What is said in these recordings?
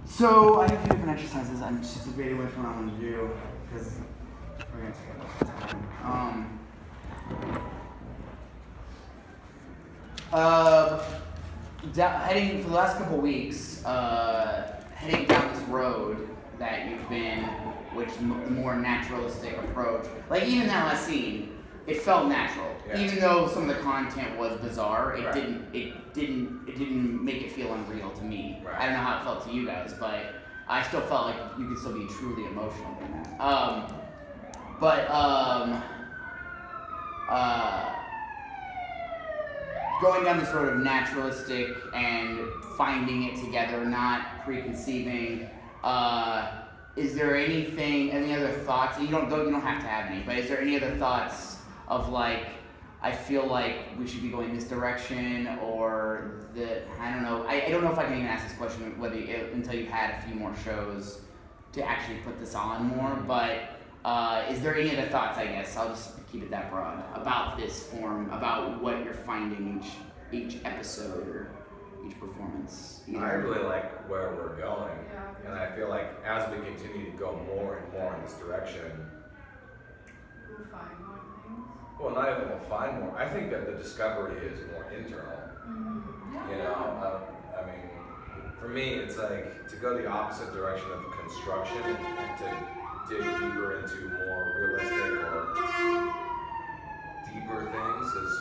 So I have a few different exercises. I'm just debating which one I want to do because we're gonna take a lot of time. Heading for the last couple weeks, heading down this road that you've been, which the more naturalistic approach. Like even that last scene, it felt natural. Yeah. Even though some of the content was bizarre, it didn't make it feel unreal to me. Right. I don't know how it felt to you guys, but I still felt like you could still be truly emotional in that. Going down this road of naturalistic and finding it together, not preconceiving. Is there any other thoughts? You don't have to have any, but is there any other thoughts of like, I feel like we should be going this direction, or I don't know. I don't know if I can even ask this question until you've had a few more shows to actually put this on more. But is there any other thoughts? I guess I'll just keep it that broad about this form, about what you're finding each episode or each performance. I really like where we're going, and I feel like as we continue to go more and more in this direction, we'll find more things. Well, not even we'll find more. I think that the discovery is more internal. You know, I mean, for me, it's like to go the opposite direction of construction and to dig deeper into more realistic or deeper things is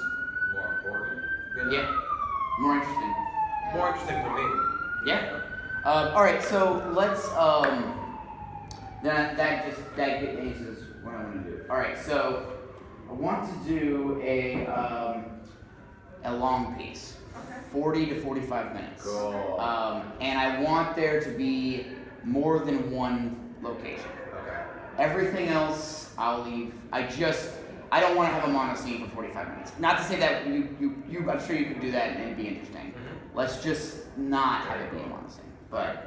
more important. You know? Yeah, more interesting. More interesting for me. Yeah. All right. So let's. That answers what I want to do. All right. So I want to do a long piece, 40 to 45 minutes. Cool. And I want there to be more than one location. Okay. Everything else I'll leave. I don't want to have a mono scene for 45 minutes. Not to say that you I'm sure you could do that and it'd be interesting. Mm-hmm. Let's just not have it be a mono scene. But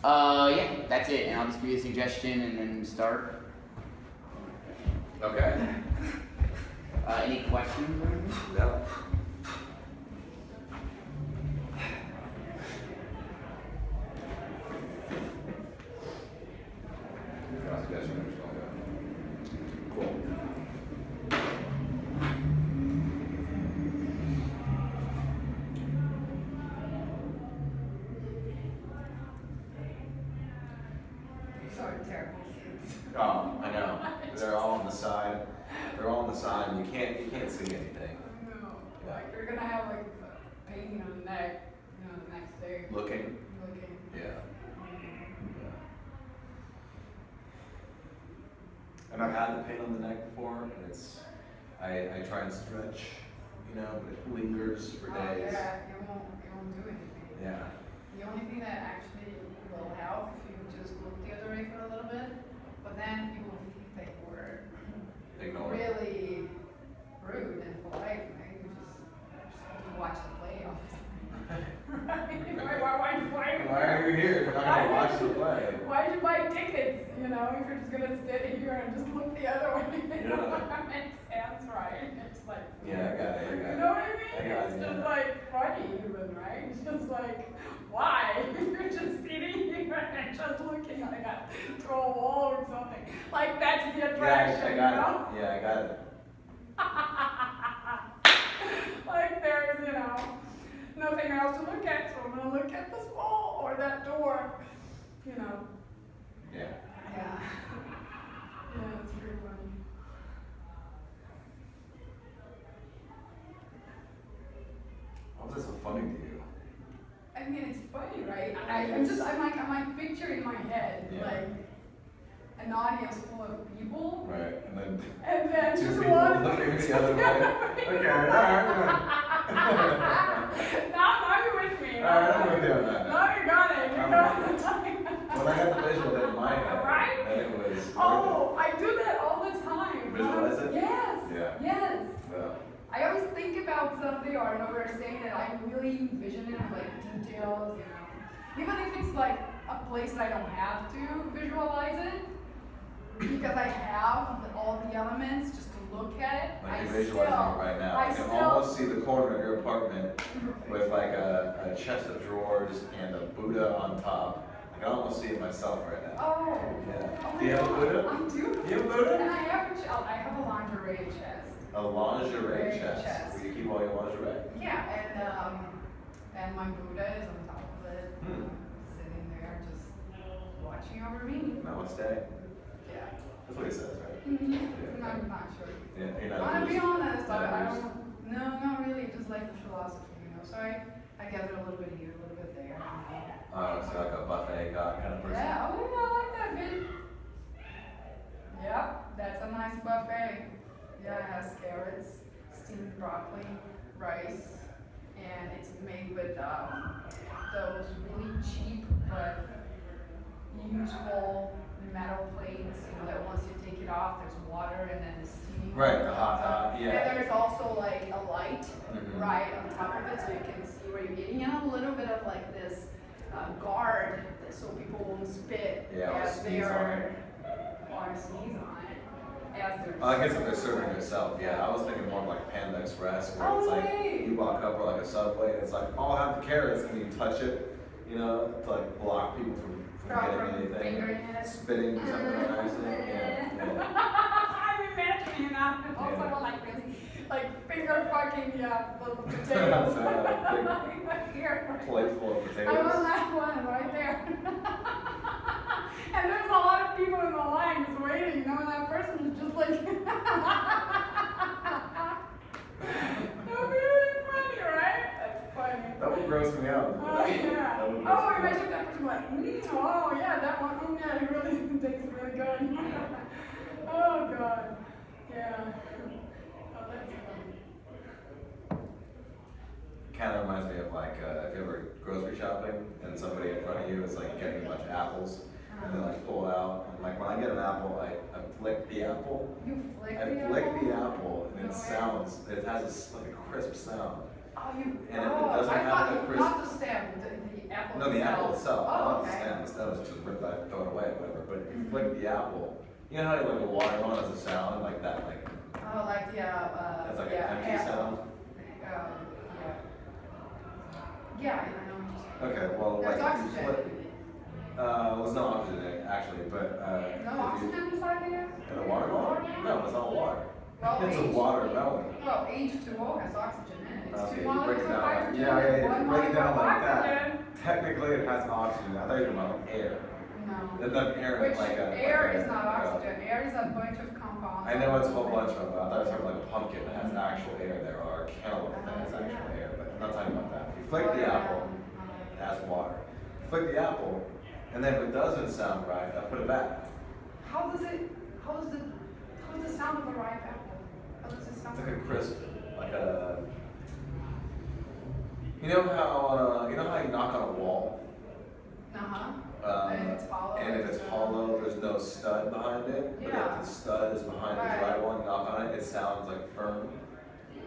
yeah, that's it. And I'll just give you a suggestion and then start. Okay. Any questions or anything? No. Cool. These are terrible scenes. Oh, I know. They're all on the side. They're all on the side, and you can't see anything. No. Like we're gonna have like painting on the neck, the next day. Looking. Yeah. And I've had the pain on the neck before, and I try and stretch, but it lingers for days. Yeah, it won't do anything. Yeah. The only thing that actually will help if you just look the other way for a little bit, but then people think they were really rude and polite, right? You just have to watch the play all the time. Right? Why are you here? You're not gonna watch the play. Why did you buy tickets? If you're just gonna sit here and just look the other way. That makes sense, right? It's like Yeah, I got it. You know what I mean? It's just Yeah. like funny even, right? It's just like, why? You're just sitting here and just looking like a throw a wall or something. Like that's the attraction, I got it. Yeah, I got it. Like there's, nothing else to look at, so I'm gonna look at this wall or that door, Yeah. Yeah. Yeah, it's pretty funny. How is this so funny to you? I mean, it's funny, right? I'm like picturing in my head, like an audience full of people. Right, And then two just people one. looking the other way. Okay, alright. Now you're with me. Alright, I'm with you on that. Now you got it. When I had the visual in my head, Right? then it was. Oh, I do that all the time. Visualize it? Yes. Yeah. Yes. Yeah. I always think about something or I know what you're saying and I really envision it like details, Even if it's like a place that I don't have to visualize it, because I have all the elements just to look at it, Like I you're visualizing still, it right now. I I can still, almost see the corner of your apartment with like a chest of drawers and a Buddha on top. I can almost see it myself right now. oh. Yeah. Oh Do you have a my Buddha? God, I do. Do you have a Buddha? And I have a lingerie chest. A lingerie chest. chest. Where you keep all your lingerie. Yeah, and my Buddha is on top of it, sitting there just watching over me. Namaste. Yeah. That's what he says, right? Mm-hmm. I'm not sure. Yeah, you're I not want to be Buddhist. honest, Not I Buddhist. don't, no, not really, just like the philosophy, you know. So I gather a little bit here, a little bit there. Oh, so like a buffet kind of person. Yeah, oh, I like that bit. Yep, that's a nice buffet. Yeah, it has carrots, steamed broccoli, rice, and it's made with those really cheap but useful metal plates, you know, that once you take it off, there's water and then the steam. Right, the hot, yeah. And there's also like a light Mhm. right on top of it so you can see where you're eating, and a little bit of like this guard so people won't spit Yeah, or as sneeze they on are, or sneeze on it as they're I guess if they're serving yourself, yeah. I was thinking more of like Panda Express, where it's like right. you walk up or like a Subway, and it's like, I'll have the carrots, and you touch it, you know, to like block people from getting anything. fingering it. Spitting something on accident. Yeah. I'm imagining that. Also, Yeah. like finger fucking the potatoes. Here. Plate full of I potatoes. want that one right there. And there's a lot of people in the line just waiting, you know, and that person is just like. That'd be really funny, right? That's funny. That would gross me out. Oh, yeah. That would gross Oh, me out. imagine that person like, oh, yeah, that one. Oh, yeah, he really thinks it's really good. Oh, God. Yeah. Oh, that's funny. Kind of reminds me of like if you ever grocery shopping and somebody in front of you is like getting a bunch of apples and they like pull it out, and like when I get an apple, I flick the apple. You flick I the flick apple? the apple and No it way. sounds, it has like a crisp sound. Oh, you. And if it oh, doesn't I have thought the you- crisp- Not the stem, the apple No, the apple itself, Oh, not the okay. stem. The stem is just ripped out, throw it away, whatever. But if you flick the apple, you know how like a watermelon has a sound like that, like Oh, like the, it's like yeah, an empty apple. sound. Yeah. Yeah, I know what you're saying. Okay, well, There's like if you oxygen. flip, well, it's not oxygen in it, actually, but No if you- oxygen inside there? in a watermelon? No, it's not water. Well, It's a H- watermelon. Well, H2O has oxygen in it. It's Okay, two you break molecules it of down like, hydrogen. yeah, if you one break it down molecule of like that, oxygen. technically it has oxygen. I thought you were talking about air. No. There's no air in Which like a. air like a- is not like a- oxygen. Air is a bunch of compounds. I know it's a whole bunch of them, but I thought you were talking about like a pumpkin that has actual air there, or a cantaloupe that has actual air, but I'm not talking about that. If you flick the apple, it has water. You flick the apple, and then if it doesn't sound right, I put it back. How does the sound of a ripe apple? How does it sound? It's like a crisp, like a. You know how you knock on a wall, And if it's hollow. and if it's hollow, there's no stud behind it. But Yeah. if the stud is behind the Right. dry one, you knock on it, it sounds like firm.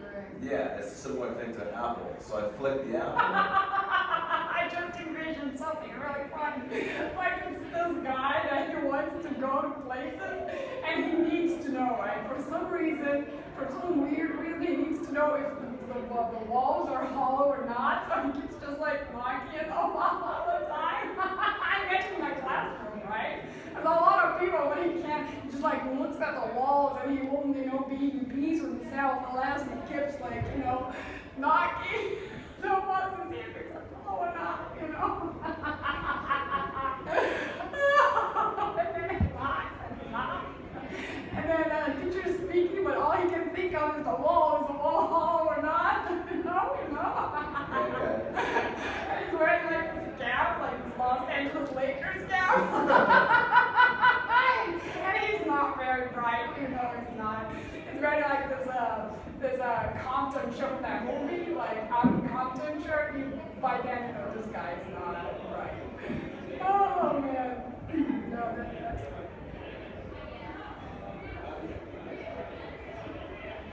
Right. Yeah, it's a similar thing to an apple. So I flick the apple. I just envisioned something really funny. Like it's this guy that he wants to go to places and he needs to know, right? For some reason, for some weird reason, he needs to know if the walls are hollow or not. So he keeps just like knocking it all the time. I mentioned my classroom, right? There's a lot of people, but he can't, he just like looks at the walls and he won't, be peace with himself unless he keeps like, knocking the walls to see if it's hollow or not, and then he knocks and knocks. And then the teacher's speaking, but all he can think of is the wall hollow or not, Okay. And he's wearing like this cap, like this Los Angeles Lakers cap. And he's not very bright, he's not. He's wearing like this Compton shirt from that movie, like out of Compton shirt. By then, this guy's not bright. Oh man. No,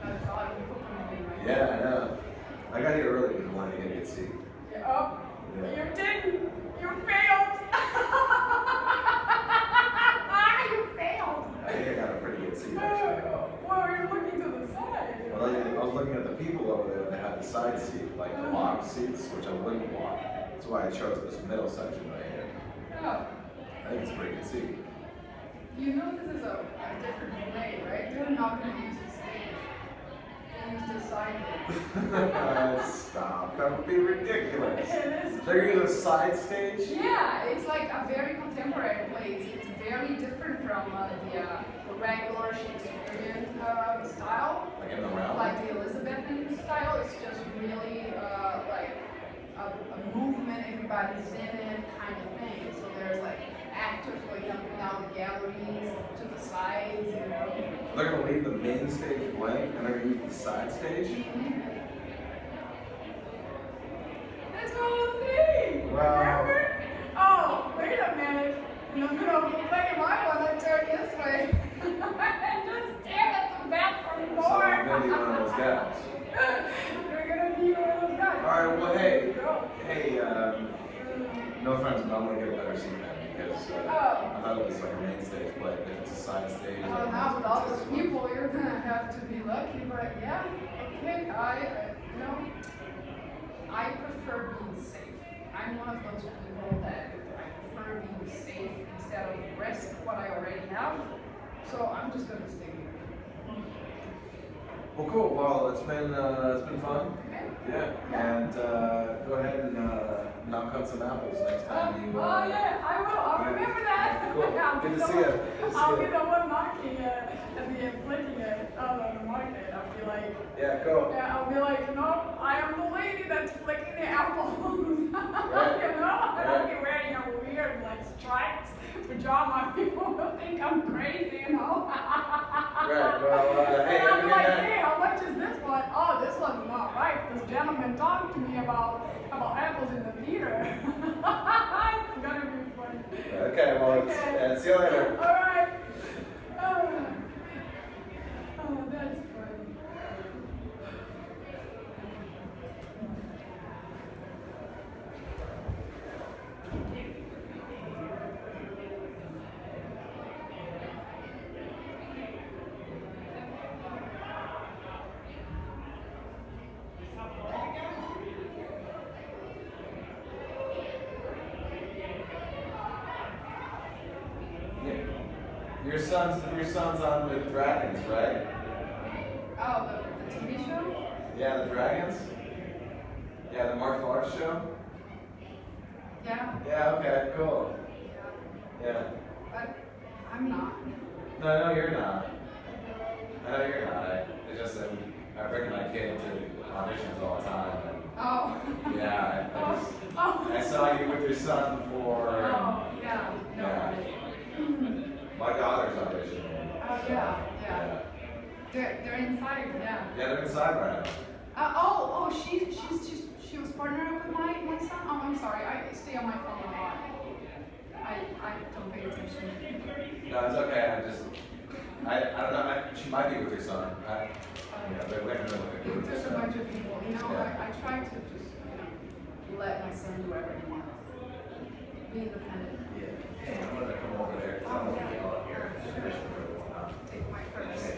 that's all you put from me, right? Yeah, I know. I got here early because I wanted to get a good seat. Oh, Yeah. you didn't. You failed. You failed. I think I got a pretty good seat actually. Well, you're looking to seats, which I wouldn't want. That's why I chose this middle section right here. Oh, I think it's a pretty good seat. you know this is a different way, right? They're not going to use the stage. They use the side bit. Stop. That would be ridiculous. It is. They're using a side stage? Yeah, it's like a very contemporary place. It's very different from the regular Shakespearean style. Like in the round? Like the Elizabethan style. It's just really like a movement, everybody's in it kind of thing. So there's like actors going up and down the galleries to the sides, you know. They're going to leave the main stage blank and they're going to use the side stage? That's the whole thing! Wow. Remember? Oh, wait a minute. In the middle of the play, my one, I turned this way. And just stared at the bathroom door. So I'm going to be one of those guys. You're gonna be one of those guys. Alright, well, hey, Go. no offense, but I'm going to get a better seat then because I thought it was like a main stage, but if it's a side stage. Oh, now with all those people, you're gonna have to be lucky, but yeah, okay, I prefer being safe. I'm one of those people that I prefer being safe instead of risk what I already have. So I'm just gonna stay here. Well, cool. Well, it's been fun. Okay. Yeah. And go ahead and knock on some apples next time you. Oh yeah, I will. I'll remember that. Cool. Good to see you. I'll be the one knocking at the flicking it out on the market. I'll be like. Yeah, cool. Yeah, I'll be like, no, I am the lady that's flicking the apples. Right. You know, I'll be Right. wearing a weird like striped pajama. People will think I'm crazy, you know. Right. Well, hey, And have I'll a be good like, night. hey, how much is this one? Oh, this one's not right. This gentleman talked to me about apples in the theater. It's gonna be funny. Okay. Well, see you later. All right. Oh, that's funny. Your son's on the Dragons, right? Oh, the TV show? Yeah, the Dragons. Yeah, the martial arts show. Yeah. Yeah. Okay. Cool. Yeah. But I'm not. No, I know you're not. I know you're not. It's just that I bring my kid to auditions all the time. And Oh. yeah, Oh. I saw you with your son for. Oh, yeah. No. Yeah. My daughter's audition. Oh, yeah. They're inside, yeah. Yeah, they're inside right She was partnered up with my son. Oh, I'm sorry. I stay on my phone a lot. I don't pay attention. now. No, it's okay. I don't know. She might be with your son. Yeah, they're letting her look at There's a it. bunch of people. You know, Yeah. I try to just, let my son do whatever he wants. Be independent. Yeah. Hey, I'm gonna come over there. 'Cause I'm gonna be all here. Take my purse.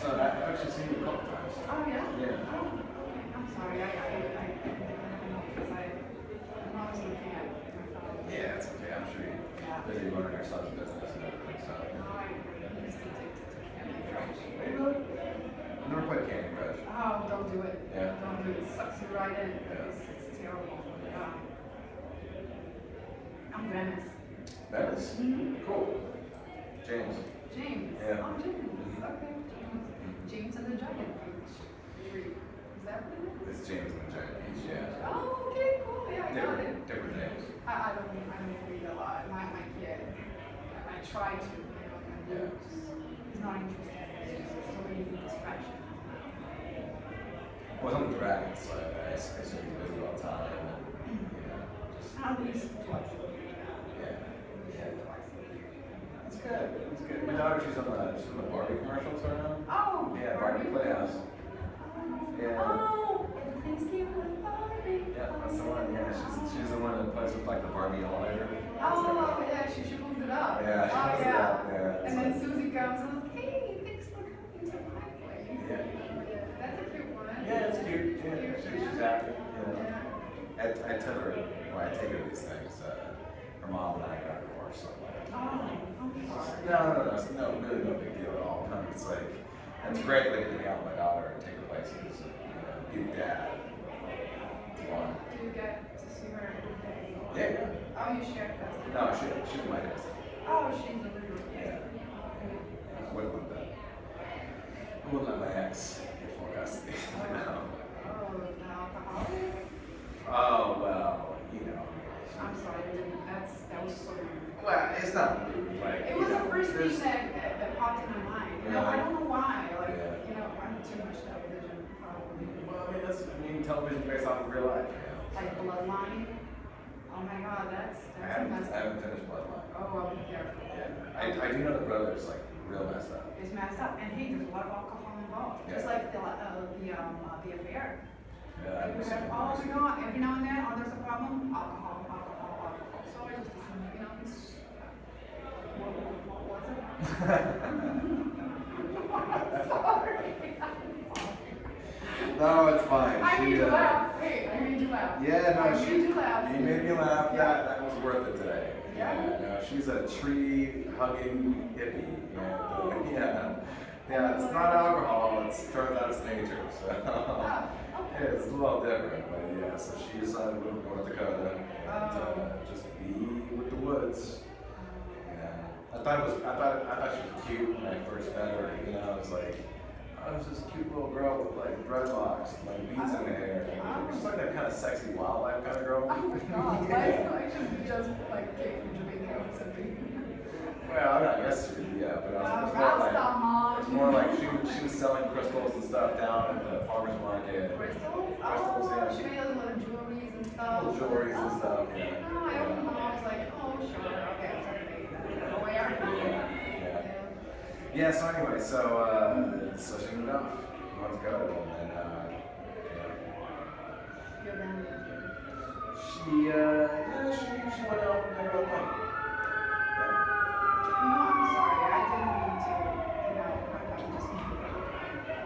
So I've actually seen you a couple times. Oh, yeah? Yeah. Oh, okay. I'm sorry. I because I'm always looking at my phone. Yeah, it's okay. I'm sure you're Yeah. busy running your son's business and everything. So. No, I used to take to Candy Crush. Hey, look. I've never played Candy Crush. Oh, don't do it. Yeah. Don't do it. It sucks you right in. Yeah. It's terrible. Yeah. I'm Venice. Venice? Mm-hmm. Cool. James. James. Yeah. Oh, James. Mhm. Okay. James and the Giant Peach. Is that what it is? It's James and the Giant Peach, yeah. Oh, okay, cool. Yeah, I got it. Different names. I don't read a lot. My kid, I try to, Yeah. he's not interested. It's just so many distractions. Well, I'm the Dragons, so I assume he's busy all the time. And, just, At least twice a week. yeah. Yeah. Twice a week. It's good. It's good. My daughter, she's on the Barbie commercials right now. Oh, Yeah, Barbie Playhouse. Yeah. Oh, please give me Barbie. Yeah, that's the one. Yeah, she's the one that plays with like the Barbie elevator. Oh, yeah, she moved it up. Yeah, she Oh, moves it yeah. up, yeah. And then Susie comes and goes, hey, thanks for coming to my place. Yeah. That's a cute one. jacket. You know? I took her, well, I take her to these things. Her mom and I got divorced. So no, really no big deal at all. It's like, it's great that I get to hang out with my daughter and take her places, be a dad. It's fun. Do you get to see her every day? Yeah. Oh, you share custody? No, she's my cousin. Oh, she's a little. Yeah. I wouldn't want that. I wouldn't let my ex get full custody. No. Oh, the alcoholic? Oh, well, you know. I'm sorry, that was so rude. Well, it's not rude. Like, It was the first thing that popped in my mind. You know, I don't know why. Like, you know, I'm too much television, probably. Well, television based off of real life. Like Bloodline. Oh my God, that's I haven't finished Bloodline. Oh, I'll be careful. Yeah, I do know the brother's like real messed up. It's messed up, and hey, there's a lot of alcohol involved. Yeah. It's like the affair. Yeah, Like we have, oh my God, every now and then, oh, there's a problem, alcohol. So I just assume, you know, it's what's it? Sorry. No, it's fine. I made you laugh. Hey, I made you laugh. Yeah, no, I made you laugh. You made me laugh. Yeah. That was worth it today. Yeah. No, she's a tree-hugging hippie. Yeah, it's not alcohol. Turns out it's nature. So Oh, yeah, it's a little different, but yeah. So she decided to move to North Dakota and just be with the woods. Yeah. I thought she was cute when I first met her. You know, I was like. I was this cute little girl with like dreadlocks, like beads in her hair. She's like that kind of sexy wildlife kind of girl. Oh my God, why is it actually just like came from Jamaica or something? Well, I'm not necessarily, yeah, but it was more like she was selling crystals and stuff down at the farmer's market. Crystals? Crystals, yeah. She made little jewelries and stuff. Little jewelries and stuff, yeah. Oh, I opened them all. I was like, oh, sure, okay, I'm sorry to make that. Where? Yeah, so anyway, so she moved off. She wants to go, and You're down she went out and did her own thing. No, I'm sorry, I didn't mean to, you know, I'm just,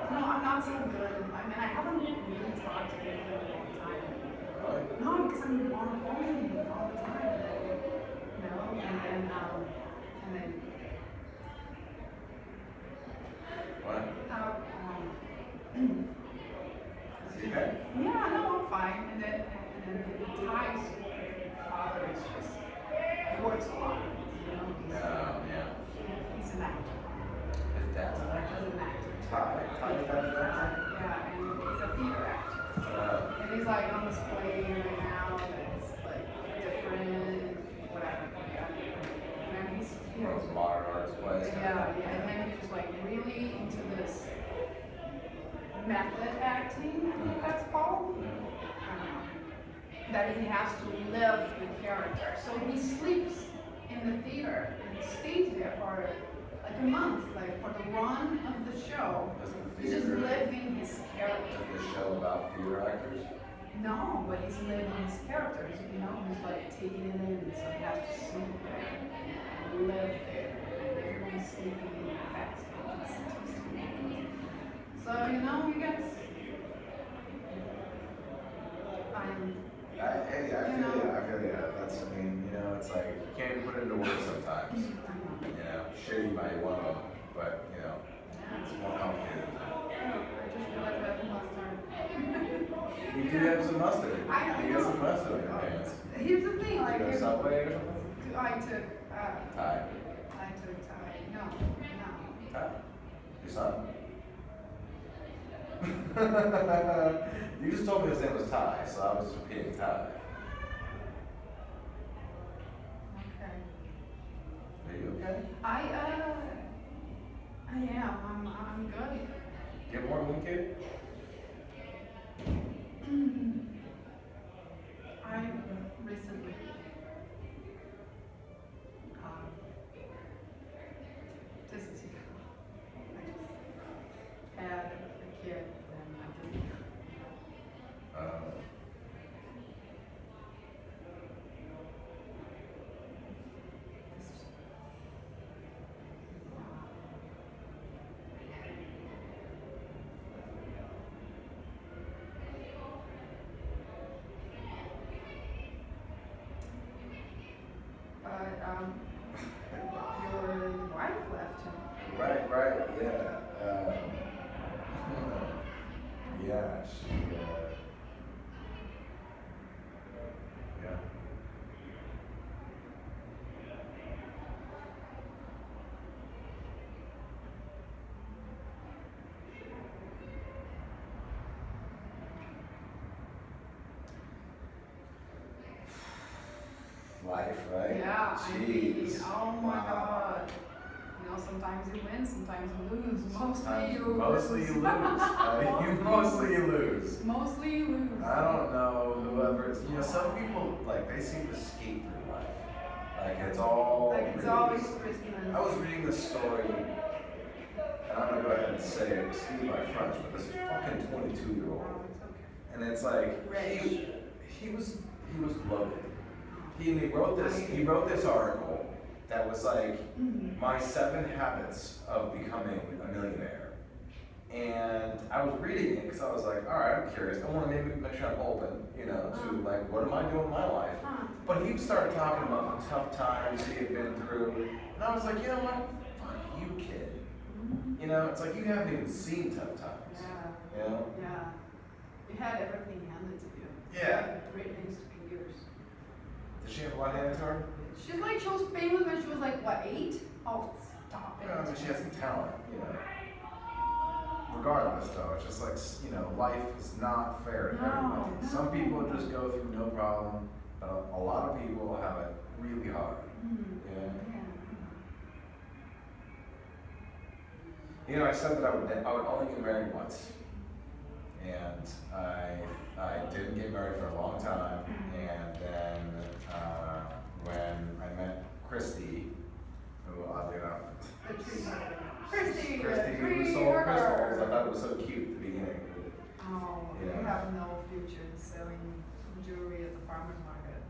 no, I'm not so good. I mean, I haven't really talked to you for a long time. Really? No, because I'm on the phone all the time, you know, and then, What? You okay? yeah, no, I'm fine. And then Ty's father is just, he works a lot, you know. Yeah. He's an actor. His dad's an actor? He's an actor. Ty's dad's an actor? Yeah, and he's a theater actor. And he's like on this play right now that's like different, whatever. And then he's, you One know, of those modern arts plays. yeah, and then he's just like really into this method acting, I think that's called. I don't know. That he has to live the character. So he sleeps in the theater and he stays there for like a month, like for the run of the show. He's just living his character. Is the show about theater actors? No, but he's living his characters, you know, he's like taking it in, so he has to sleep there and live there. And everyone's sleeping in the backstage. So, you know, he gets, I feel you. That's, it's like, you can't put it into words sometimes. Shitty might want to, but, it's more complicated than that. I just realized I have mustard. You do have some mustard. I know. You got some mustard on your hands. Here's the thing, like, Did you go Subway or something? I took, Thai. no. Thai. Your son? You just told me his name was Ty, so I was just repeating Ty. Okay. Are you okay? I am, I'm good. You have more than one kid? I recently this is I just had a kid and I didn't. your wife left you. Right, yeah. Yeah, yeah. Life, right? Yeah, Jeez. oh my Wow. God. You know, sometimes you win, sometimes you lose. Mostly you Mostly you lose. Mostly you lose. Mostly you lose. I don't know whoever it's, some people, like, they seem to skate through life. Like, it's all. Like, it's always Christmas. I was reading this story, and I'm gonna go ahead and say it, excuse my French, but this fucking 22-year-old. Oh, it's okay. And it's like, he was loaded. He wrote this article that was like, my 7 habits of becoming a millionaire. And I was reading it because I was like, all right, I'm curious. I want to make sure I'm open, to like, what am I doing in my life? But he started talking about the tough times he had been through. And I was like, you know what? Fuck you, kid. It's like you haven't even seen tough times. Yeah. You know? Yeah. You had everything handed to you. Yeah. Great things for years. Does she have a lot handed to her? She was famous when she was like, what, 8? Oh, stop it. I mean, she has some talent, Regardless, though, it's just like, life is not fair to everybody. No. Some people just go through no problem, but a lot of people have it really hard. Yeah. I said that I would only get married once, and I didn't get married for a long time, and then when I met Christy, who oddly enough, Christy, who sold crystals, I thought it was so cute at the beginning. Oh, you have no future in selling jewelry at the farmer's market.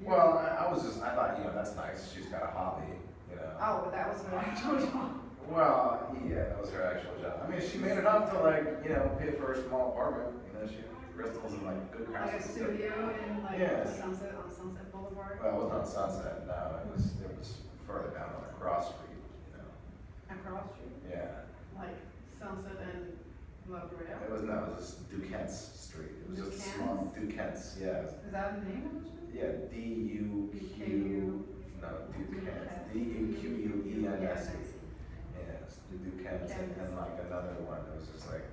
Well, I thought, that's nice. She's got a hobby, Oh, but that was her actual job. Well, yeah, that was her actual job. I mean, she made enough to pay for a small apartment. She had crystals and good crystals. Like a studio in Yes. Sunset Boulevard. Well, it wasn't on Sunset. No, it was further down on the cross street. Across street. Yeah. Like Sunset and La Brea. It was just Duquesne Street. It was just a small Duquesne. Yeah. Is that the name of the street? Yeah. D-U-Q. No, Duquesne. D-U-Q-U-E-N-S-E. Yes, the Duquesne and like another one. It was just like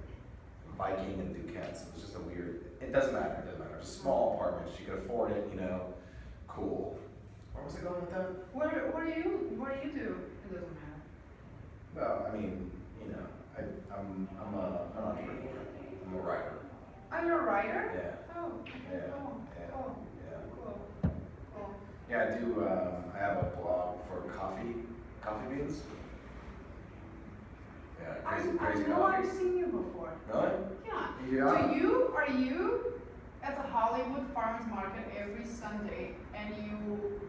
Viking and Duquesne. It was just a weird. It doesn't matter. It doesn't matter. It was a small apartment. She could afford it. Cool. Where was I going with that? What do you do? It doesn't matter. Well, I mean, I'm an entrepreneur. I'm a writer. Are you a writer? Yeah. Oh. Yeah. Cool. Yeah. Cool. Yeah. Cool. Yeah, I do. I have a blog for coffee beans. Yeah, crazy I know coffee. I've seen you before. Really? Yeah. Yeah. So are you at the Hollywood Farmers Market every Sunday and you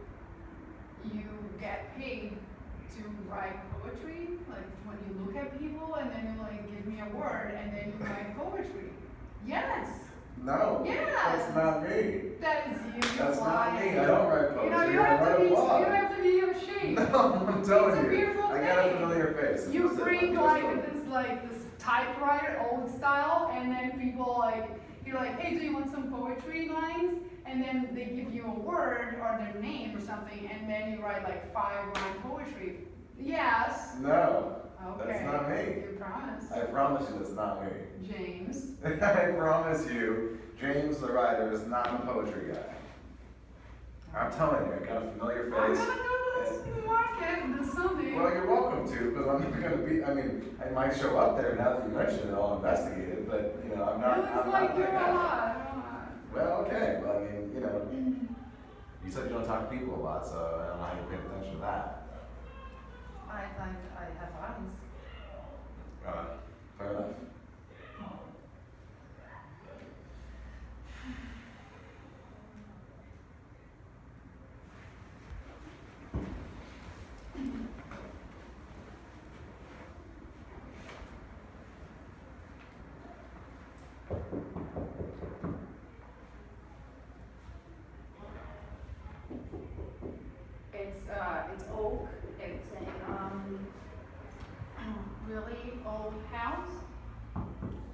get paid to write poetry? Like when you look at people and then you give me a word and then you write poetry? Yes. No. Yes. That's not me. That is you. That's not me. I don't write poetry. You don't I have to be ashamed. No, I'm telling It's a you. beautiful I got a thing. familiar face. You That's it. bring I'm just this typewriter old style, and then people you're like, hey, do you want some poetry lines? And then they give you a word or their name or something, and then you write 5-line poetry. Yes. No. Okay. That's not me. You promise. I promise you that's not me. James. I promise you, James the writer is not a poetry guy. I'm telling you, I got a familiar I'm face. gonna go to the market this Sunday. Well, you're welcome to, because I'm not going to be, I might show up there now that you mention it, I'll investigate it, but, I'm not, It looks I'm like not you're that guy. alive. Well, okay, well, you said you don't talk to people a lot, so I don't know how you paid attention to that. I have eyes. Fair enough. really old house.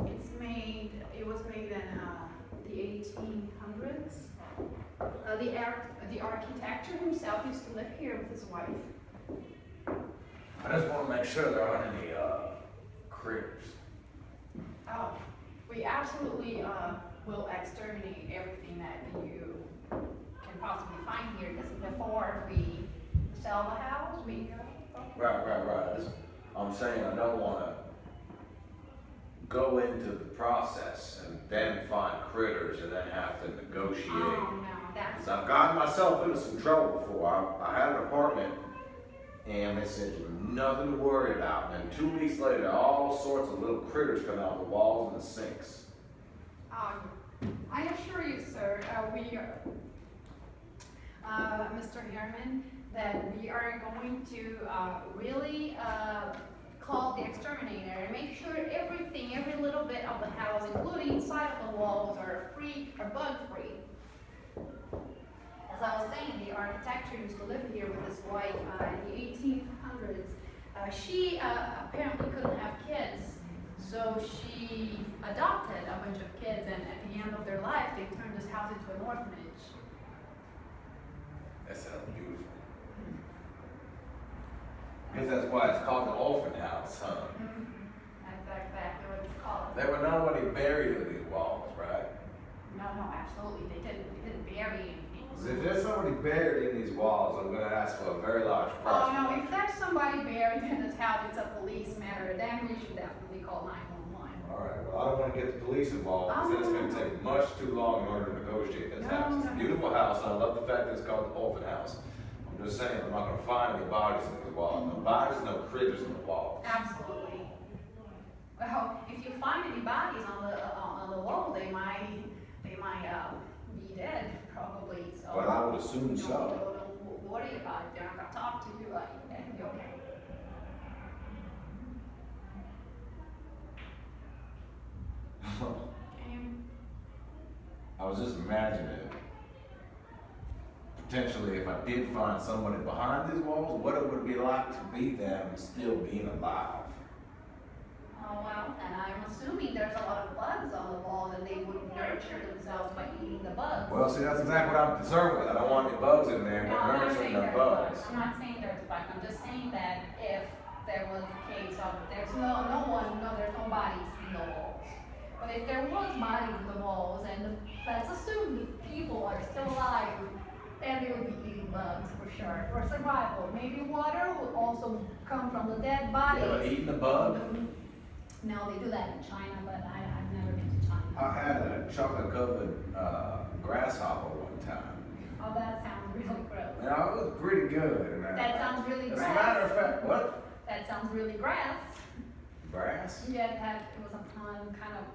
It was made in the 1800s. The architecture himself used to live here with his wife. I just want to make sure there aren't any critters. Oh, we absolutely will exterminate everything that you can possibly find here, because before we sell the house, we Right. I'm saying I don't want to go into the process and then find critters and then have to negotiate. Oh, no, that's. 'Cause I've gotten myself into some trouble before. I had an apartment and they said nothing to worry about. And then 2 weeks later, all sorts of little critters come out of the walls and the sinks. I assure you, sir, Mr. Harriman, that we are going to really call the exterminator and make sure everything, every little bit of the house, including inside of the walls, are bug-free. As I was saying, the architecture used to live here with his wife in the 1800s. She apparently couldn't have kids, so she adopted a bunch of kids, and at the end of their life, they turned this house into an orphanage. That sounds beautiful. I guess that's why it's called the orphan house, huh? Mm-hmm. That's exactly what it's called. There were nobody buried in these walls, right? No, absolutely, they didn't bury anything. 'Cause if there's somebody buried in these walls, I'm gonna ask for a very large price. Oh, no, if there's somebody buried in this house, it's a police matter, then we should definitely call 911. All right, well, I don't want to get the police involved, because it's going to take much too long in order to negotiate this house. It's a beautiful house, and I love the fact that it's called the orphan house. I'm just saying, I'm not going to find any bodies in the wall. No bodies, no critters in the wall. Absolutely. Well, if you find any bodies on the wall, they might be dead, probably, so. Well, I would assume so. Don't worry about it, they're not gonna talk to you, like, you're okay. I was just imagining, potentially, if I did find somebody behind these walls, what it would be like to be them still being alive. Oh, well, and I'm assuming there's a lot of bugs on the walls, and they would nurture themselves by eating the bugs. Well, see, that's exactly what I'm concerned with. I don't want any bugs in there, No, I'm they're not nurturing saying the there's bugs. bugs. I'm not saying there's bugs. I'm just saying that if there was a case of there's no bodies in the walls. But if there was bodies in the walls, and let's assume the people are still alive, then they would be eating bugs for sure, for survival. Maybe water would also come from the dead bodies. Yeah, but eating the bug? No, they do that in China, but I've never been to China. I had a chocolate-covered grasshopper one time. Oh, that sounds really gross. Yeah, it was pretty good. That sounds really As gross. a matter of fact, what? That sounds really grass. Grass? Yeah, it was a pun, kind of,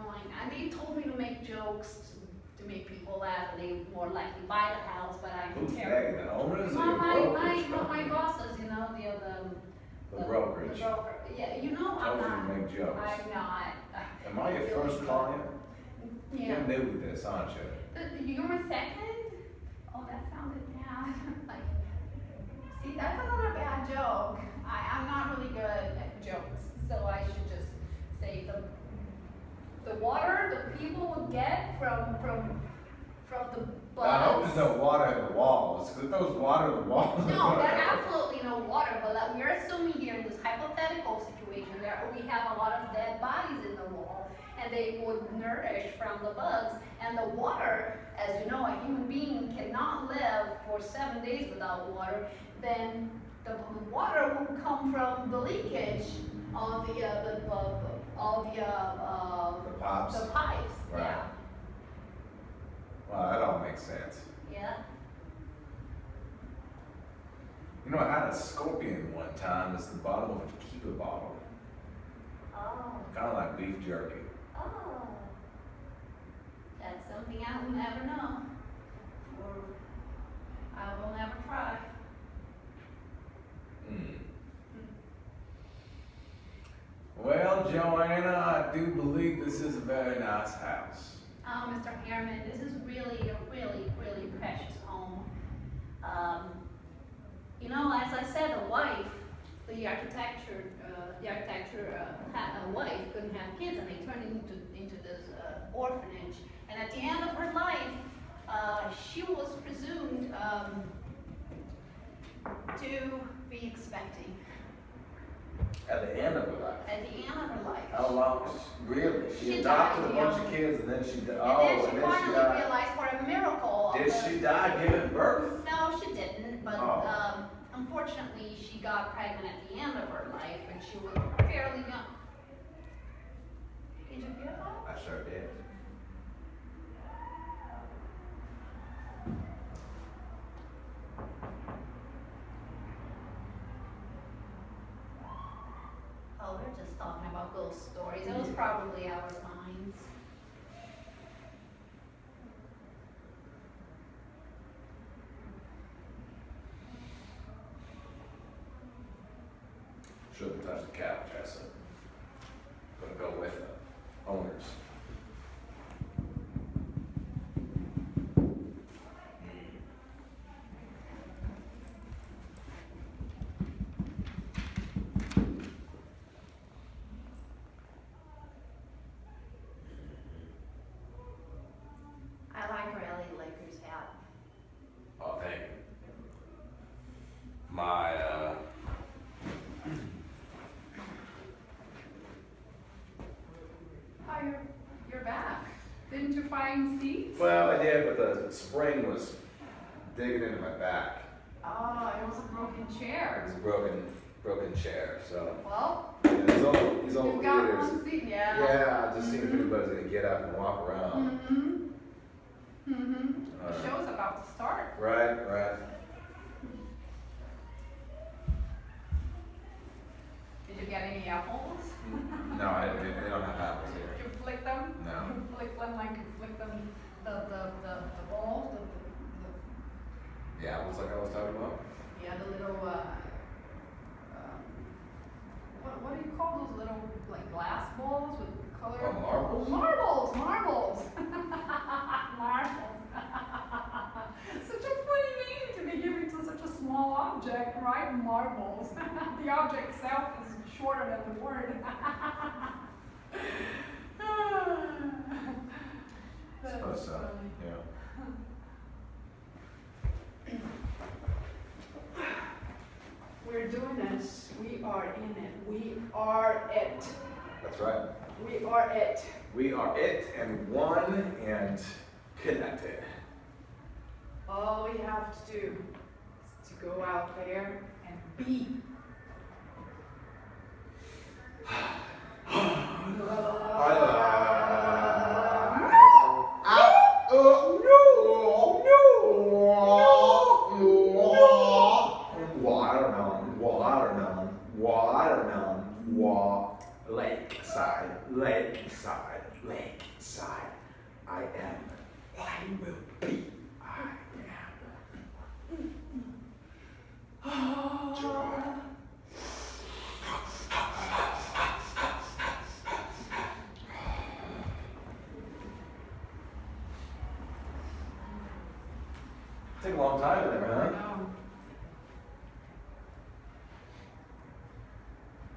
like, and they told me to make jokes to make people laugh, and they more likely buy the house, but I'm Who's terrible. they? The owners or My, your my, brokerage my, company? my bosses, the brokerage. The broker. Yeah, I'm Told you to not. make jokes. I'm not. Am I your first client? Yeah. You're new with this, aren't you? You're my second? Oh, that sounded bad. Like, see, that's another bad joke. I'm not really good at jokes, so I should just say the water the people would get from the bugs. I hope there's no water in the walls, because if there was water in the walls. No, there's absolutely no water, but we're assuming here in this hypothetical situation where we have a lot of dead bodies in the wall, and they would nourish from the bugs. And the water, as you know, a human being cannot live for 7 days without water. Then the water will come from the leakage of the pipes. The pipes. Right. Yeah. Well, that all makes sense. Yeah. You know, I had a scorpion one time that's the bottom of a tequila bottle. Oh. Kind of like beef jerky. Oh. That's something I will never know. Or I will never try. Well, Joanna, I do believe this is a very nice house. Oh, Mr. Harriman, this is really a really, really precious home. As I said, the wife the architecture wife couldn't have kids, and they turned it into this orphanage. And at the end of her life, she was presumed to be expecting. At the end of her life. At the end of her life. How long? Really? She adopted a bunch of kids and then she died. And then she finally realized, for a miracle. Did she die giving birth? No, she didn't. But unfortunately, she got pregnant at the end of her life, and she was fairly young. Did you hear that? I sure did. Oh, we're just talking about ghost stories. It was probably our minds. Shouldn't touch the couch, I said. Gonna go with the owners. I like her LA Lakers hat. Oh, thank you. My, Oh, you're back. Didn't you find seats? well, I did, but the spring was digging into my back. Oh, it was a broken It chair. was a broken chair, so. Well, And these old you've got theaters. one seat, yeah. Yeah, just seeing if anybody's gonna get up and walk around. Mm-hmm. Mm-hmm. The show's about to start. Right. Did you get any apples? No, I didn't. They don't have apples here. Did you flick them? No. You flick them like you flick them, the balls, The apples like I was talking about? yeah, the little, what do you call those little, like, glass balls with color? Oh, marbles? Marbles! Marbles! Such a funny name to be given to such a small object, right? Marbles. The object itself is shorter than the word. That's Suppose so. funny. Yeah. We're doing this. We are in it. We are it. That's right. We are it. We are it and one and connected. All we have to do is to go out there and be. Lakeside. I am what I will be. I am joy. Take a long time in there, I huh? know.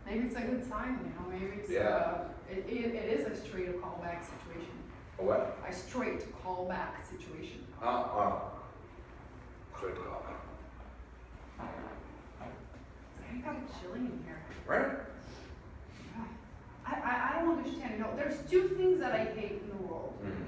Maybe it's a good sign, you know. Maybe it's it is a straight callback situation. A what? A straight callback situation. Straight to call. I got chilling in here. Right? I don't understand. You know, there's two things that I hate in the world. Mm-hmm.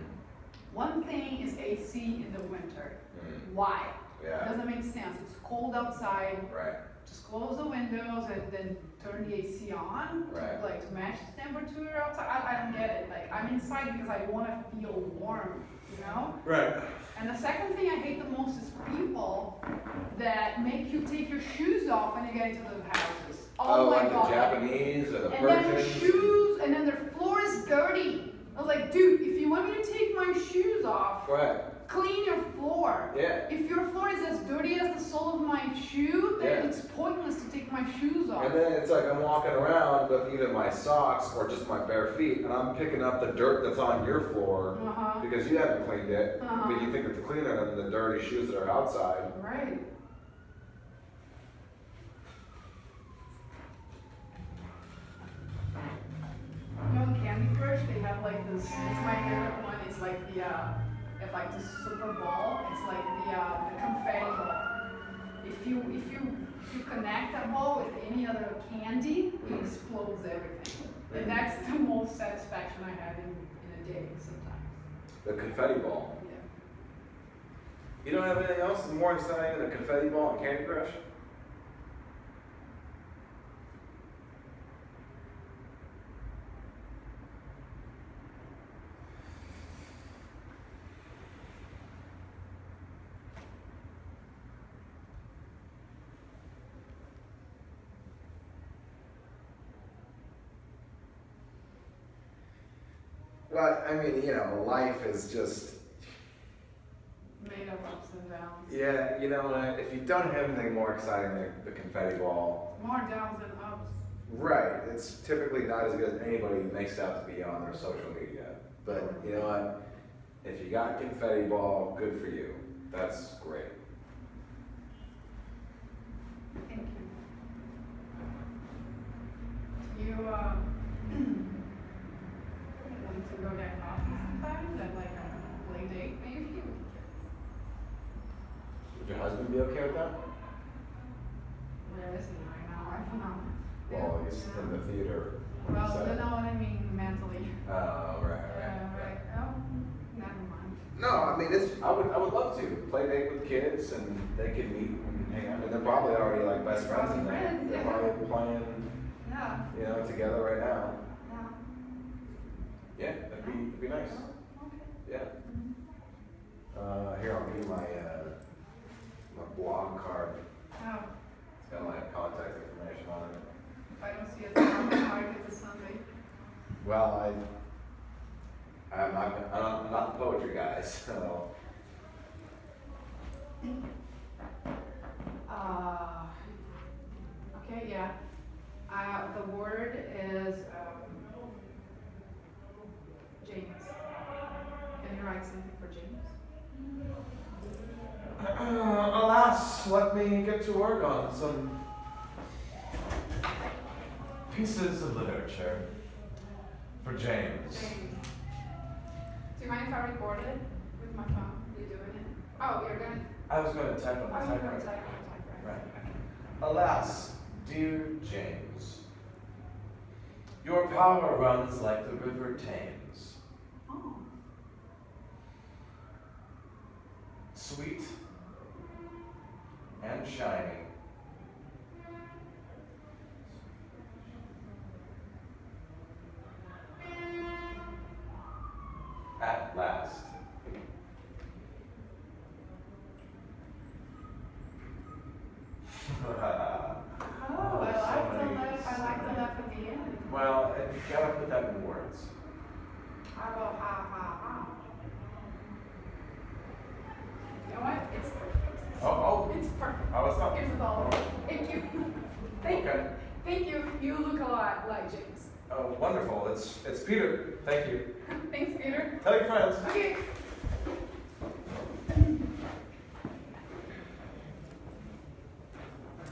One thing is AC in the winter. Mm-hmm. Why? Yeah. It doesn't make sense. It's cold outside. Right. Just close the windows and then turn the AC on Right. to, like, to match the temperature outside. I don't get it. Like, I'm inside because I want to feel warm, you know? Right. And the second thing I hate the most is people that make you take your shoes off when you get into the houses. Oh my like God. the Japanese or the And then their Persians. shoes, and then their floor is dirty. I was like, dude, if you want me to take my shoes off, Right. clean your floor. Yeah. If your floor is as dirty as the sole of my shoe, then Yeah. it's pointless to take my shoes off. And then it's like I'm walking around with either my socks or just my bare feet, and I'm picking up the dirt that's on your floor Uh-huh. because you haven't cleaned it, Uh-huh. but you think it's cleaner than the dirty shoes that are outside. Right. like this. It's my favorite one. It's like it's like the Super Bowl. It's like the confetti ball. If you connect a ball with any other candy, it explodes everything. And that's the most satisfaction I have in a day sometimes. The confetti ball. Yeah. You don't have anything else that's more exciting than a confetti ball and Candy Crush? Well, I mean, you know, life is just, Made of ups and downs. yeah, you know, if you don't have anything more exciting than the confetti ball, More downs than ups. right, it's typically not as good as anybody makes it out to be on their social media. But you know what? If you got confetti ball, good for you. That's great. Thank you. You want to go down coffee sometimes and like a play date maybe? Would your husband be okay with that? Where is he right now? I don't know. Well, he's in the theater. Well, so- you know what I mean mentally. Oh, right. Right. Oh, never mind. No, I mean, I would love to play date with kids and they could meet and hang out. And they're probably already like best friends in there. Friends, They're yeah. probably playing, Yeah. you know, together right now. Yeah. Yeah, that'd be nice. Oh, okay. Yeah. Here, I'll give you my blog card. Oh, It's got my contact information on it. if I don't see it, I'll target this Sunday. Well, I'm not the poetry guy, so. Okay, yeah. The word is James. Can you write something for James? Alas, let me get to work on some pieces of literature for James. James. Do you mind if I record it with my phone? You doing it? Oh, you're gonna. I was going to type on Oh, the you're gonna typewriter. type on the typewriter. Right. Alas, dear James, your power runs like the river Thames, Oh. sweet and shining. At last. Oh, I like the laugh at the end. Well, you gotta put that in words. I go ha ha ha. You know what? It's perfect. Oh, It's perfect. oh, it's not. Here's the dollar. Thank you. Thank you. Okay. Thank you. You look a lot like James. Oh, wonderful. It's Peter. Thank you. Thanks, Peter. Tell your friends. Okay.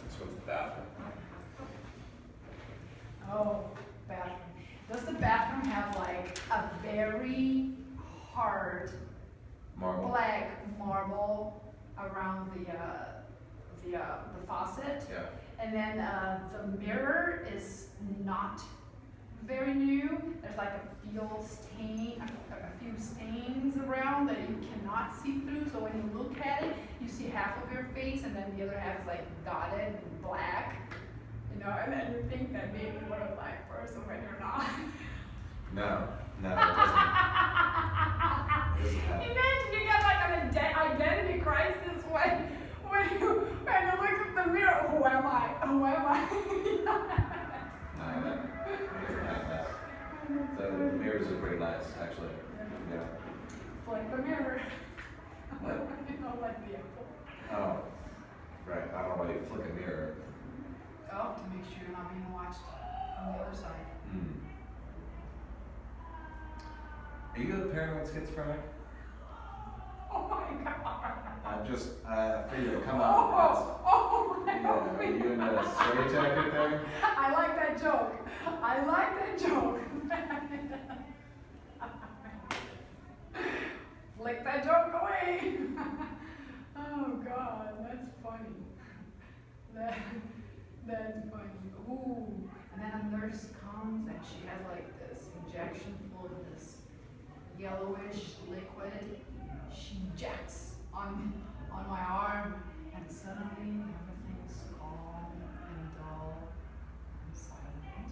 This one's the bathroom. Oh, bathroom. Does the bathroom have like a very hard Marble. black marble around the faucet? Yeah. And then the mirror is not very new. There's like a few stains around that you cannot see through. So when you look at it, you see half of your face, and then the other half is like dotted and black. You know, and then you think that maybe you're a black person when you're not. No, it doesn't. It doesn't have. Imagine you get like an identity crisis when you look at the mirror. Who am I? Who am I? No, that doesn't have that. The mirrors are pretty nice, actually. Yeah. Like the mirror. What? You know, like the apple. Oh, right. I don't know why you flick a mirror. Oh, to make sure you're not being watched on the other side. Hmm. Are you a paranoid schizophrenic? Oh my god. I figured it'd come out. Oh, Yeah, are you in a straight jacket thing? I like that joke. and she has like this injection full of this yellowish liquid. She injects on my arm, and suddenly everything's calm and dull and silent.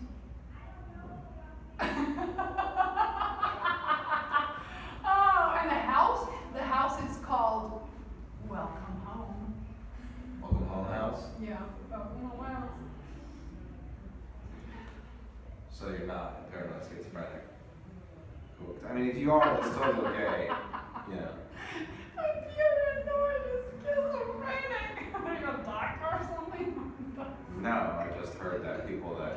Oh, and the house is called Welcome Home. Welcome home house. Yeah, Welcome Home House. So you're not paranoid schizophrenic. Cool. I mean, if you are, that's totally okay. Yeah. I'm paranoid schizophrenic. Are you a doctor or something? No, I just heard that people that,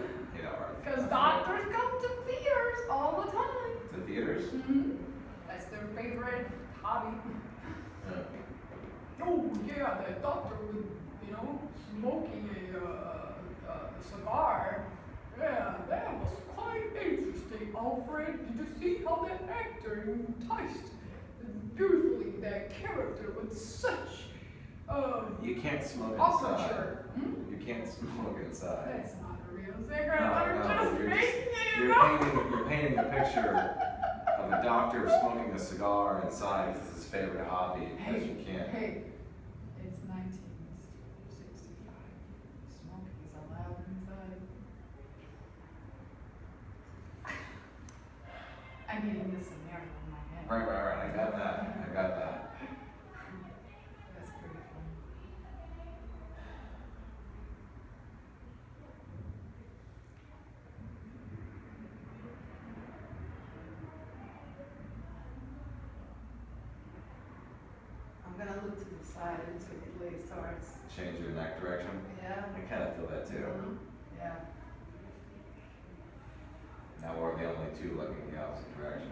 are. Because doctors come to theaters all the time. To theaters? Mm-hmm. That's their favorite hobby. Yeah. Oh, yeah, the doctor was, smoking a cigar. Yeah, that was quite interesting, Alfred. Did you see how that actor enticed beautifully that character with such You can't smoke inside. aperture? You can't smoke inside. That's not a real cigarette. No, I'm just you're faking it, you're painting a picture of a doctor smoking a cigar inside. It's his favorite hobby because you can't. Hey, it's 1965. Smoking is allowed inside. I'm getting this scenario in my head. Right. I got that. That's pretty fun. I'm gonna look to the side until the play starts. Change your neck direction. Yeah. I kind of feel that too. Yeah. Now we're the only two looking in the opposite direction.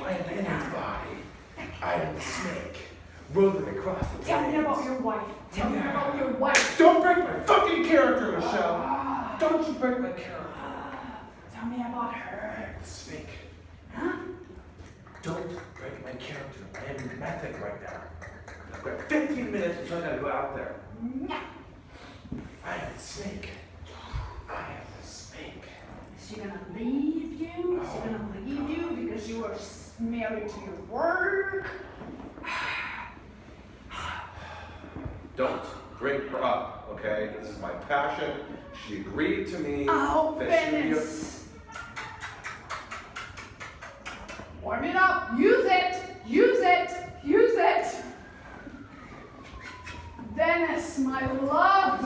I'm in his body. I am the snake, rolling across the Tell me plains. about your wife. Tell me about your wife. Don't break my fucking character, Michelle! Don't you break my character. Tell me about her. Snake, Huh? don't break my character. I am in method right now. I've got 15 minutes until I gotta go out there. I am the snake. I am the snake. Is she gonna leave you? Is she gonna leave you because you are married to your work? Don't bring her up, okay? This is my passion. She agreed to me. Oh, that Venice. Warm it up. Use it. Use it. Use it. Venice, my love.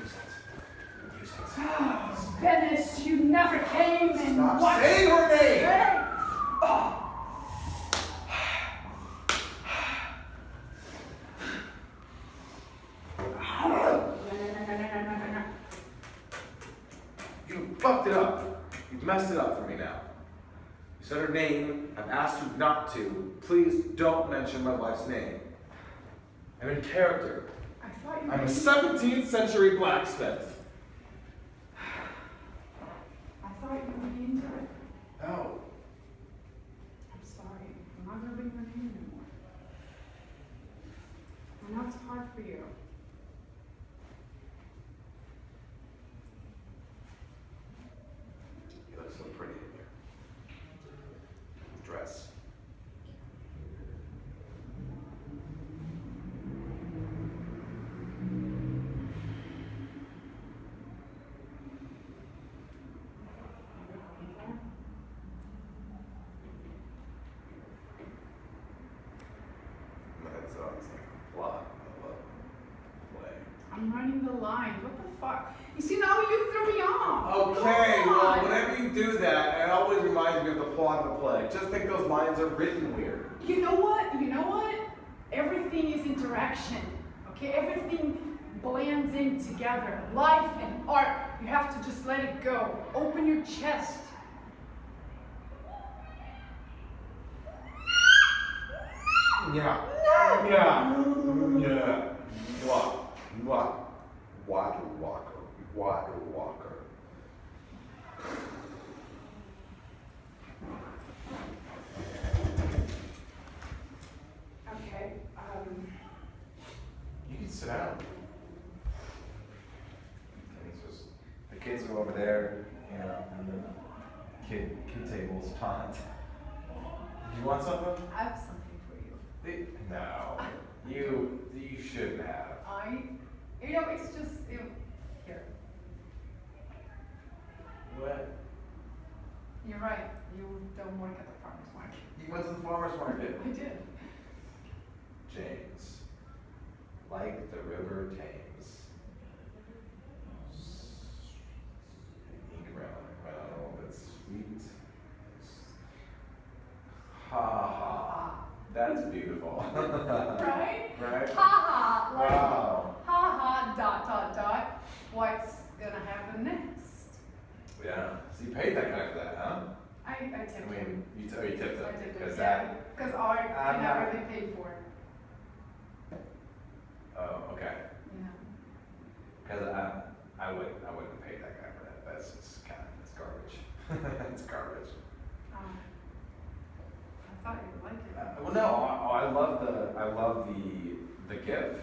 Use it. Oh, Venice, you never came and Stop watched. saying her name! Hey. Oh. You fucked it up. You've messed it up for me now. You said her name. I've asked you not to. Please don't mention my wife's name. I'm in character. I thought you I'm a were 17th century blacksmith. I thought you were into it. No. I'm sorry. I'm not gonna bring your name anymore. I know it's hard for you. You look so pretty in your dress. That's like a plot of a play. I'm running the line. What the fuck? You see, now you threw me off. Okay, Come well, on. whenever you do that, it always reminds me of the plot of the play. Just think those lines are written weird. You know what? You know what? Everything is interaction. Okay? Everything blends in together. Life and art. You have to just let it go. Open your chest. Yeah. No! Yeah. Yeah. Water walker. Water walker. Okay, You can sit down. And it's just, the kids are over there, you know, and the kid table's hot. Do you want something? I have something for you. No, you shouldn't have. It's just, here. What? You're right, you don't work at the farmer's market. You went to the farmer's market. I did. James, like the river Thames. Ink around a little bit sweet. Ha ha. That's beautiful. Right? Right? Ha ha, like, Wow. ha ha, dot. What's gonna happen next? Yeah. So you paid that guy for that, huh? I tipped I him. mean, you tipped him. I tipped him, Because yeah, because art I'm can not- never be paid for. Oh, okay. Yeah. Because I wouldn't pay that guy for that. That's just it's garbage. It's garbage. I thought you would like it. Well, no, I love the gift,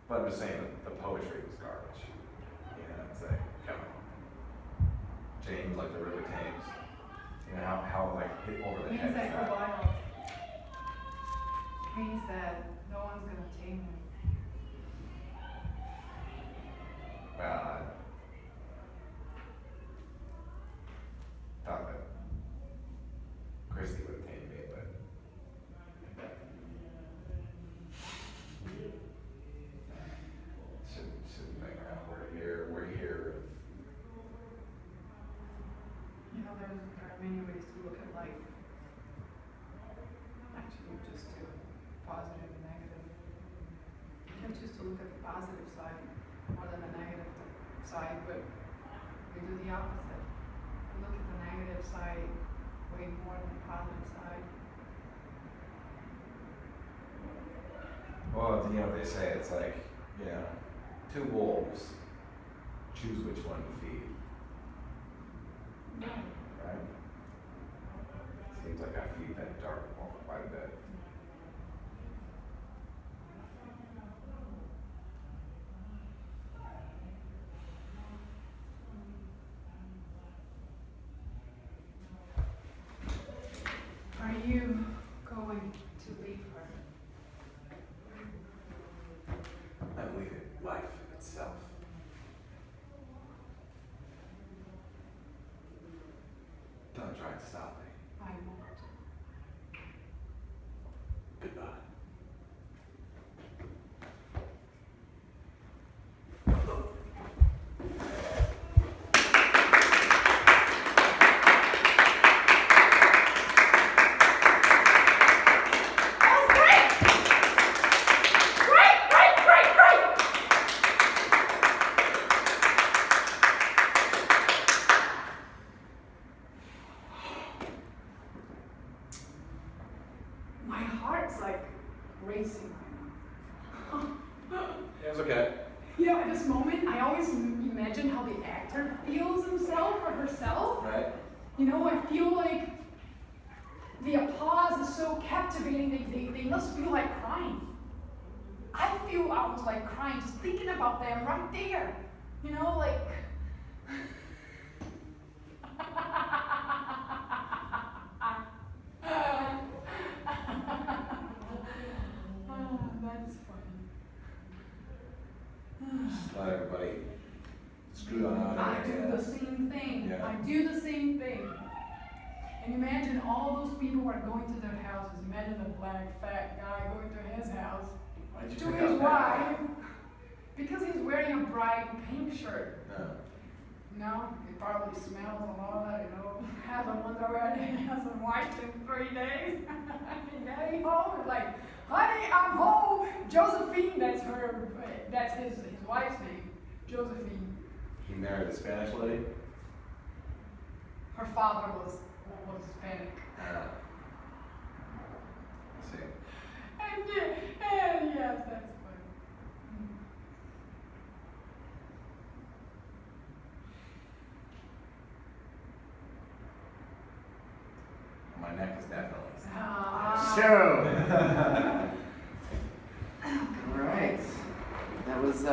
but I'm just saying that the poetry was garbage. You know, it's like, come on, James, like the river Thames. You know how like hit over the head Means is that go that? wild. Means that no one's gonna tame him. Well, I thought that Christy would have tamed me, but. Shouldn't hang around. We're here. There are many ways to look at life. Actually, just to positive and negative. You can choose to look at the positive side more than the negative side, but we do the opposite. We look at the negative side way more than the positive side. Well, you know what they say, it's like, you know, two wolves, choose which one to feed, right? Seems like I feed that dark wolf quite a bit. Are you going to leave her? I'm leaving life itself. Don't try to stop me. I won't. Goodbye. My heart's like racing right now. It was okay. At this moment, I always imagine how the actor feels himself or herself. Right? I feel like the applause is so captivating, they must feel like crying. I feel almost like crying just thinking about them right there. Like. That's funny. Just let everybody screw on I out do here. the same thing. Yeah. I do the same thing. And imagine all those people who are going to their houses. Imagine the black fat guy going to his house Why'd you to pick his out that wife because he's wearing a bright pink shirt. guy? No. It probably smells a lot, Hasn't won the red, hasn't wiped in 3 days. And getting home, it's like, honey, I'm home. Josephine, that's his wife's name, Josephine. He married a Spanish lady? Her father was Hispanic. I see. And yes, that's funny. neck is definitely. So. All right. That was